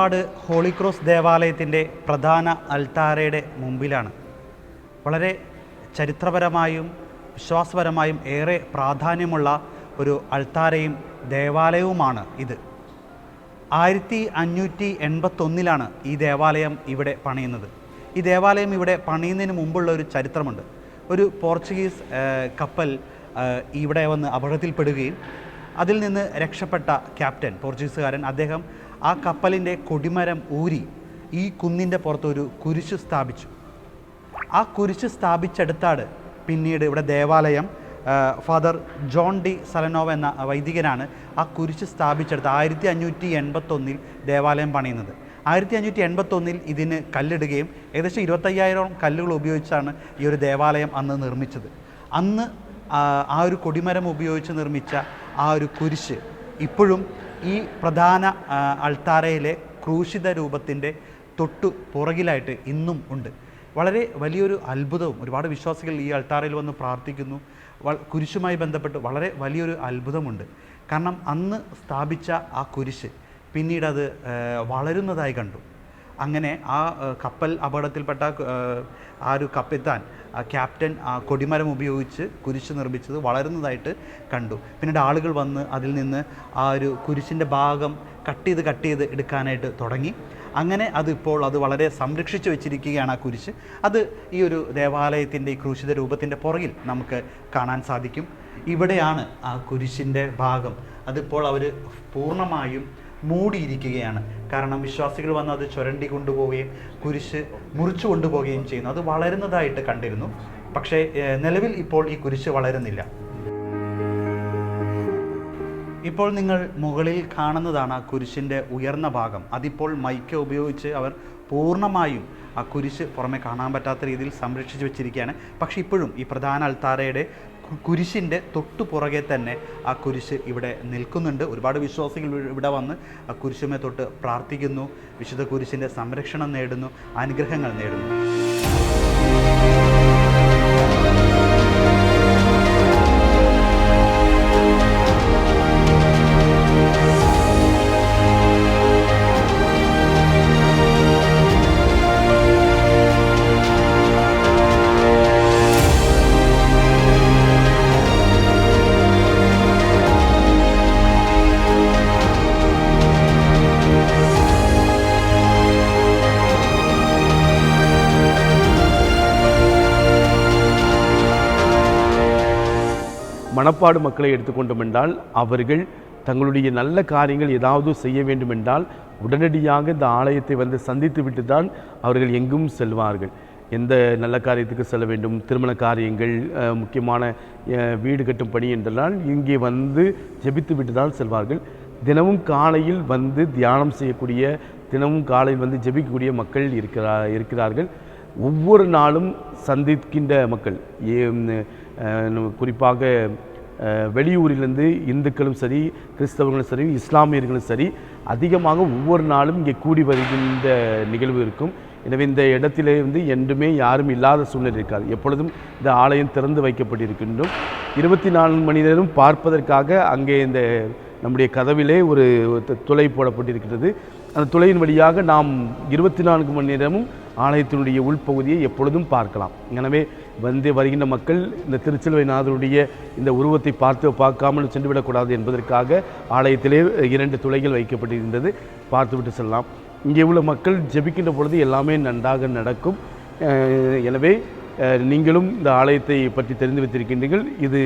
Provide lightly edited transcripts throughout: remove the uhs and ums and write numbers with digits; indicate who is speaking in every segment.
Speaker 1: Manappad holy cross ദേവാലയത്തിൻ്റെ പ്രധാന അൾത്താരയുടെ മുമ്പിലാണ്. വളരെ ചരിത്രപരമായും വിശ്വാസപരമായും ഏറെ പ്രാധാന്യമുള്ള ഒരു അൾത്താരയും ദേവാലയവുമാണ് ഇത്. 1581 ഈ ദേവാലയം ഇവിടെ പണിയുന്നത്. ഈ ദേവാലയം ഇവിടെ പണിയുന്നതിന് മുമ്പുള്ള ഒരു ചരിത്രമുണ്ട്. ഒരു പോർച്ചുഗീസ് കപ്പൽ ഇവിടെ വന്ന് അപകടത്തിൽപ്പെടുകയും അതിൽ നിന്ന് രക്ഷപ്പെട്ട ക്യാപ്റ്റൻ, പോർച്ചുഗീസുകാരൻ, അദ്ദേഹം ആ കപ്പലിൻ്റെ കൊടിമരം ഊരി ഈ കുന്നിൻ്റെ പുറത്തൊരു കുരിശ് സ്ഥാപിച്ചു. ആ കുരിശ് സ്ഥാപിച്ചെടുത്താണ് പിന്നീട് ഇവിടെ ദേവാലയം ഫാദർ ജോൺ ഡി സലനോവ എന്ന വൈദികനാണ് ആ കുരിശ് സ്ഥാപിച്ചെടുത്ത് 1581 ദേവാലയം പണിയുന്നത്. 1581 ഇതിന് കല്ലിടുകയും ഏകദേശം 25,000 കല്ലുകൾ ഉപയോഗിച്ചാണ് ഈ ഒരു ദേവാലയം അന്ന് നിർമ്മിച്ചത്. അന്ന് ആ ഒരു കൊടിമരം ഉപയോഗിച്ച് നിർമ്മിച്ച ആ ഒരു കുരിശ് ഇപ്പോഴും ഈ പ്രധാന അൾത്താരയിലെ ക്രൂശിത രൂപത്തിൻ്റെ തൊട്ടു പുറകിലായിട്ട് ഇന്നും ഉണ്ട്. വളരെ വലിയൊരു അത്ഭുതവും, ഒരുപാട് വിശ്വാസികൾ ഈ അൾത്താരയിൽ വന്ന് പ്രാർത്ഥിക്കുന്നു. കുരിശുമായി ബന്ധപ്പെട്ട് വളരെ വലിയൊരു അത്ഭുതമുണ്ട്. കാരണം അന്ന് സ്ഥാപിച്ച ആ കുരിശ് പിന്നീട് അത് വളരുന്നതായി കണ്ടു. അങ്ങനെ ആ കപ്പൽ അപകടത്തിൽപ്പെട്ട ആ ഒരു കപ്പിത്താൻ, ക്യാപ്റ്റൻ ആ കൊടിമരം ഉപയോഗിച്ച് കുരിശ് നിർമ്മിച്ചത് വളരുന്നതായിട്ട് കണ്ടു. പിന്നീട് ആളുകൾ വന്ന് അതിൽ നിന്ന് ആ ഒരു കുരിശിൻ്റെ ഭാഗം കട്ട് ചെയ്ത് എടുക്കാനായിട്ട് തുടങ്ങി. അങ്ങനെ അതിപ്പോൾ അത് വളരെ സംരക്ഷിച്ചു വെച്ചിരിക്കുകയാണ് ആ കുരിശ്. അത് ഈ ഒരു ദേവാലയത്തിൻ്റെ ഈ ക്രൂശിത രൂപത്തിൻ്റെ പുറകിൽ നമുക്ക് കാണാൻ സാധിക്കും. ഇവിടെയാണ് ആ കുരിശിൻ്റെ ഭാഗം. അതിപ്പോൾ അവർ പൂർണ്ണമായും മൂടിയിരിക്കുകയാണ്. കാരണം വിശ്വാസികൾ വന്ന് അത് ചുരണ്ടി കൊണ്ടുപോവുകയും കുരിശ് മുറിച്ചു കൊണ്ടുപോവുകയും ചെയ്യുന്നു. അത് വളരുന്നതായിട്ട് കണ്ടിരുന്നു. പക്ഷേ നിലവിൽ ഇപ്പോൾ ഈ കുരിശ് വളരുന്നില്ല. ഇപ്പോൾ നിങ്ങൾ മുകളിൽ കാണുന്നതാണ് ആ കുരിശിൻ്റെ ഉയർന്ന ഭാഗം. അതിപ്പോൾ മൈക്ക് ഉപയോഗിച്ച് അവർ പൂർണ്ണമായും ആ കുരിശ് പുറമെ കാണാൻ പറ്റാത്ത രീതിയിൽ സംരക്ഷിച്ചു വെച്ചിരിക്കുകയാണ്. പക്ഷേ ഇപ്പോഴും ഈ പ്രധാന അൾത്താരയുടെ കുരിശിൻ്റെ തൊട്ടു പുറകെ തന്നെ ആ കുരിശ് ഇവിടെ നിൽക്കുന്നുണ്ട്. ഒരുപാട് വിശ്വാസികൾ ഇവിടെ വന്ന് ആ കുരിശുമേ തൊട്ട് പ്രാർത്ഥിക്കുന്നു, വിശുദ്ധ കുരിശിൻ്റെ സംരക്ഷണം നേടുന്നു, അനുഗ്രഹങ്ങൾ നേടുന്നു.
Speaker 2: மணப்பாடு மக்களை எடுத்துக்கொண்டோம் என்றால் அவர்கள் தங்களுடைய நல்ல காரியங்கள் ஏதாவது செய்ய வேண்டும் என்றால் உடனடியாக இந்த ஆலயத்தை வந்து சந்தித்து விட்டு தான் அவர்கள் எங்கும் செல்வார்கள். எந்த நல்ல காரியத்துக்கு செல்ல வேண்டும், திருமண காரியங்கள், முக்கியமான வீடு கட்டும் பணி என்றால் இங்கே வந்து ஜெபித்து விட்டு தான் செல்வார்கள். தினமும் காலையில் வந்து தியானம் செய்யக்கூடிய, தினமும் காலையில் வந்து ஜெபிக்கக்கூடிய மக்கள் இருக்கிறார்கள். ஒவ்வொரு நாளும் சந்திக்கின்ற மக்கள், குறிப்பாக வெளியூரிலிருந்து இந்துக்களும் சரி, கிறிஸ்தவர்களும் சரி, இஸ்லாமியர்களும் சரி, அதிகமாக ஒவ்வொரு நாளும் இங்கே கூடி வருகின்ற நிகழ்வு இருக்கும். எனவே இந்த இடத்திலே வந்து என்றுமே யாரும் இல்லாத சூழ்நிலை இருக்காது. எப்பொழுதும் இந்த ஆலயம் திறந்து வைக்கப்பட்டிருக்கின்றோம். 24 மணி நேரம் பார்ப்பதற்காக அங்கே இந்த நம்முடைய கதவிலே ஒரு துளை போடப்பட்டிருக்கிறது. அந்த துளையின் வழியாக நாம் 24 மணி நேரமும் ஆலயத்தினுடைய உள்பகுதியை எப்பொழுதும் பார்க்கலாம். எனவே வந்து வருகின்ற மக்கள் இந்த திருச்சிலுவைநாதருடைய இந்த உருவத்தை பார்க்காமல் சென்றுவிடக்கூடாது என்பதற்காக ஆலயத்திலே 2 துளைகள் வைக்கப்பட்டிருந்தது. பார்த்துவிட்டு செல்லலாம். இங்கே உள்ள மக்கள் ஜெபிக்கின்ற பொழுது எல்லாமே நன்றாக நடக்கும். எனவே நீங்களும் இந்த ஆலயத்தை பற்றி தெரிந்து வைத்திருக்கின்றீர்கள். இது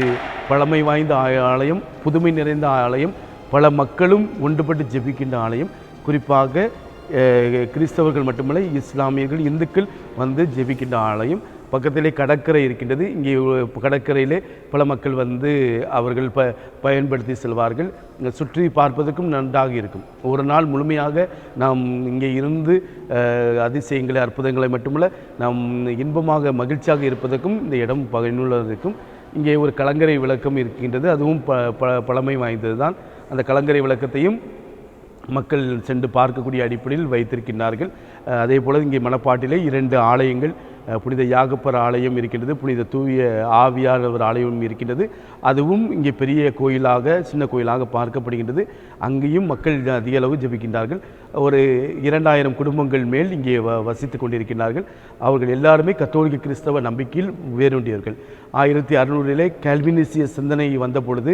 Speaker 2: பழமை வாய்ந்த ஆலயம், புதுமை நிறைந்த ஆலயம், பல மக்களும் ஒன்றுபட்டு ஜெபிக்கின்ற ஆலயம். குறிப்பாக கிறிஸ்தவர்கள் மட்டுமல்ல, இஸ்லாமியர்கள், இந்துக்கள் வந்து ஜெபிக்கின்ற ஆலயம். பக்கத்திலே கடற்கரை இருக்கின்றது. இங்கே கடற்கரையிலே பல மக்கள் வந்து அவர்கள் பயன்படுத்தி செல்வார்கள். சுற்றி பார்ப்பதற்கும் நன்றாக இருக்கும். ஒரு நாள் முழுமையாக நாம் இங்கே இருந்து அதிசயங்களை, அற்புதங்களை மட்டுமல்ல, நாம் இன்பமாக மகிழ்ச்சியாக இருப்பதற்கும் இந்த இடம் பயனுள்ளதற்கும். இங்கே ஒரு கலங்கரை விளக்கம் இருக்கின்றது. அதுவும் பழமை வாய்ந்தது தான். அந்த கலங்கரை விளக்கத்தையும் மக்கள் சென்று பார்க்கக்கூடிய அடிப்படையில் வைத்திருக்கின்றார்கள். அதே போல் இங்கே மணப்பாட்டிலே 2 ஆலயங்கள் புனித யாகப்பர் ஆலயம் இருக்கின்றது, புனித தூய ஆவியானவர் ஆலயம் இருக்கின்றது. அதுவும் இங்கே பெரிய கோயிலாக, சின்ன கோயிலாக பார்க்கப்படுகின்றது. அங்கேயும் மக்கள் அதிக அளவு ஜெபிக்கின்றார்கள். ஒரு 2000 குடும்பங்கள் மேல் இங்கே வசித்து கொண்டிருக்கின்றார்கள். அவர்கள் எல்லாருமே கத்தோலிக்க கிறிஸ்தவ நம்பிக்கையில் வேரூன்றியவர்கள். 1600 கால்வினிசிய சிந்தனை வந்த பொழுது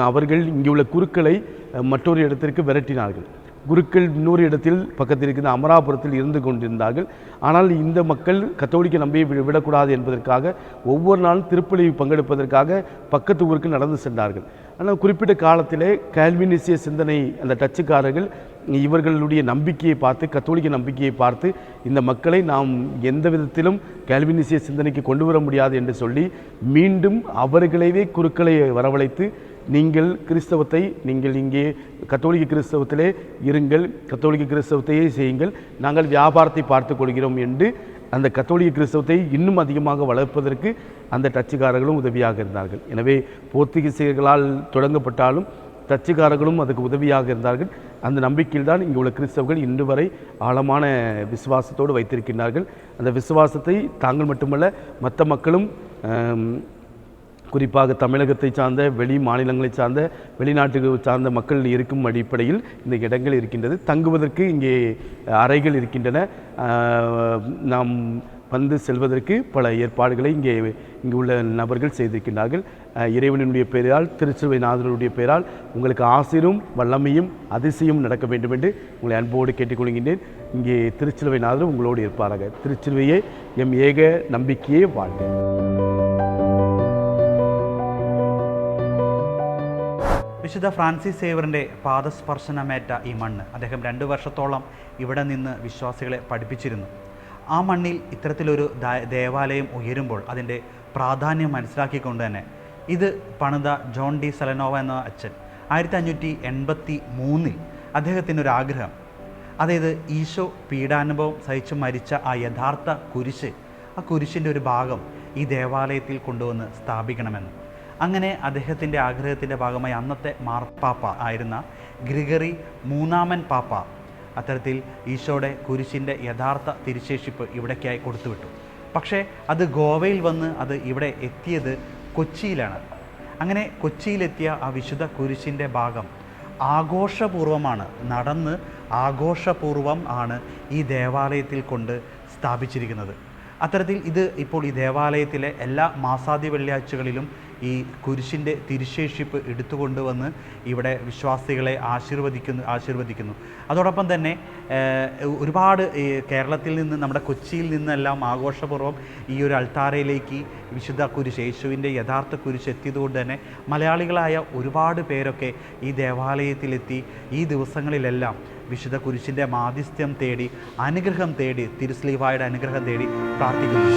Speaker 2: அவர்கள் இங்கே உள்ள குருக்களை மற்றொரு இடத்திற்கு விரட்டினார்கள். குருக்கள் இன்னொரு இடத்தில் பக்கத்தில் இருக்கிற அமராபுரத்தில் இருந்து கொண்டிருந்தார்கள். ஆனால் இந்த மக்கள் கத்தோலிக்க நம்பியை விடக்கூடாது என்பதற்காக ஒவ்வொரு நாளும் திருப்பலி பங்கெடுப்பதற்காக பக்கத்து ஊருக்கு நடந்து சென்றார்கள். ஆனால் குறிப்பிட்ட காலத்திலே கால்வினிசிய சிந்தனை அந்த டச்சுக்காரர்கள் இவர்களுடைய நம்பிக்கையை பார்த்து, கத்தோலிக்க நம்பிக்கையை பார்த்து, இந்த மக்களை நாம் எந்த விதத்திலும் கால்வினிசிய சிந்தனைக்கு கொண்டு வர முடியாது என்று சொல்லி மீண்டும் அவர்களைவே குருக்களை வரவழைத்து, நீங்கள் கிறிஸ்தவத்தை, நீங்கள் இங்கே கத்தோலிக்க கிறிஸ்தவத்திலே இருங்கள், கத்தோலிக்க கிறிஸ்தவத்தையே செய்யுங்கள், நாங்கள் வியாபாரத்தை பார்த்து கொள்கிறோம் என்று அந்த கத்தோலிக்க கிறிஸ்தவத்தை இன்னும் அதிகமாக வளர்ப்பதற்கு அந்த டச்சுக்காரர்களும் உதவியாக இருந்தார்கள். எனவே போர்த்துகீசியர்களால் தொடங்கப்பட்டாலும் டச்சுக்காரர்களும் அதுக்கு உதவியாக இருந்தார்கள். அந்த நம்பிக்கையில் தான் இங்கே உள்ள கிறிஸ்தவர்கள் இன்று வரை ஆழமான விசுவாசத்தோடு வைத்திருக்கின்றார்கள். அந்த விசுவாசத்தை தாங்கள் மட்டுமல்ல மற்ற மக்களும், குறிப்பாக தமிழகத்தை சார்ந்த, வெளி மாநிலங்களை சார்ந்த, வெளிநாட்டுக்கு சார்ந்த மக்கள் இருக்கும் அடிப்படையில் இந்த இடங்கள் இருக்கின்றது. தங்குவதற்கு இங்கே அறைகள் இருக்கின்றன. நாம் வந்து செல்வதற்கு பல ஏற்பாடுகளை இங்கு உள்ள நபர்கள் செய்திருக்கின்றார்கள். இறைவனுடைய பெயரால், திருச்சிலுவை நாதனுடைய பெயரால் உங்களுக்கு ஆசீரும் வல்லமையும் அதிசயம் நடக்க வேண்டும் என்று உங்களை அன்போடு கேட்டுக்கொள்கின்றேன். இங்கே திருச்சிலுவை நாதர் உங்களோடு இருப்பாராக. திருச்சிலுவையே எம் ஏக நம்பிக்கையே வாழ்க.
Speaker 1: വിശുദ്ധ ഫ്രാൻസിസ് സേവറിൻ്റെ പാദസ്പർശനമേറ്റ ഈ മണ്ണ് അദ്ദേഹം 2 വർഷത്തോളം ഇവിടെ നിന്ന് വിശ്വാസികളെ പഠിപ്പിച്ചിരുന്നു. ആ മണ്ണിൽ ഇത്തരത്തിലൊരു ദേവാലയം ഉയരുമ്പോൾ അതിൻ്റെ പ്രാധാന്യം മനസ്സിലാക്കിക്കൊണ്ട് തന്നെ ഇത് പണിത ജോൺ ഡി സെലനോവ എന്ന അച്ഛൻ 1583 അദ്ദേഹത്തിനൊരാഗ്രഹം, അതായത് ഈശോ പീഡാനുഭവം സഹിച്ച് മരിച്ച ആ യഥാർത്ഥ കുരിശ്, ആ കുരിശിൻ്റെ ഒരു ഭാഗം ഈ ദേവാലയത്തിൽ കൊണ്ടുവന്ന് സ്ഥാപിക്കണമെന്ന്. അങ്ങനെ അദ്ദേഹത്തിൻ്റെ ആഗ്രഹത്തിൻ്റെ ഭാഗമായി അന്നത്തെ മാർപ്പാപ്പ ആയിരുന്ന ഗ്രിഗറി 3-ാമൻ പാപ്പ അത്തരത്തിൽ ഈശോയുടെ കുരിശിൻ്റെ യഥാർത്ഥ തിരുശേഷിപ്പ് ഇവിടേക്കായി കൊടുത്തുവിട്ടു. പക്ഷേ അത് ഗോവയിൽ വന്ന് അത് ഇവിടെ എത്തിയത് കൊച്ചിയിലാണ്. അങ്ങനെ കൊച്ചിയിലെത്തിയ ആ വിശുദ്ധ കുരിശിൻ്റെ ഭാഗം ആഘോഷപൂർവമാണ്, നടന്ന് ആഘോഷപൂർവം ആണ് ഈ ദേവാലയത്തിൽ കൊണ്ട് സ്ഥാപിച്ചിരിക്കുന്നത്. അത്തരത്തിൽ ഇത് ഇപ്പോൾ ഈ ദേവാലയത്തിലെ എല്ലാ മാസാദി വെള്ളിയാഴ്ചകളിലും ഈ കുരിശിൻ്റെ തിരുശേഷിപ്പ് എടുത്തുകൊണ്ടുവന്ന് ഇവിടെ വിശ്വാസികളെ ആശീർവദിക്കുന്നു. അതോടൊപ്പം തന്നെ ഒരുപാട് കേരളത്തിൽ നിന്ന്, നമ്മുടെ കൊച്ചിയിൽ നിന്നെല്ലാം ആഘോഷപൂർവ്വം ഈ ഒരു അൾത്താരയിലേക്ക് വിശുദ്ധ കുരിശ്, യേശുവിൻ്റെ യഥാർത്ഥ കുരിശ് എത്തിയതുകൊണ്ട് തന്നെ മലയാളികളായ ഒരുപാട് പേരൊക്കെ ഈ ദേവാലയത്തിലെത്തി ഈ ദിവസങ്ങളിലെല്ലാം വിശുദ്ധ കുരിശിൻ്റെ മാധ്യസ്ഥ്യം തേടി, അനുഗ്രഹം തേടി, തിരുസ്ലീവായുടെ അനുഗ്രഹം തേടി പ്രാർത്ഥിക്കുന്നു.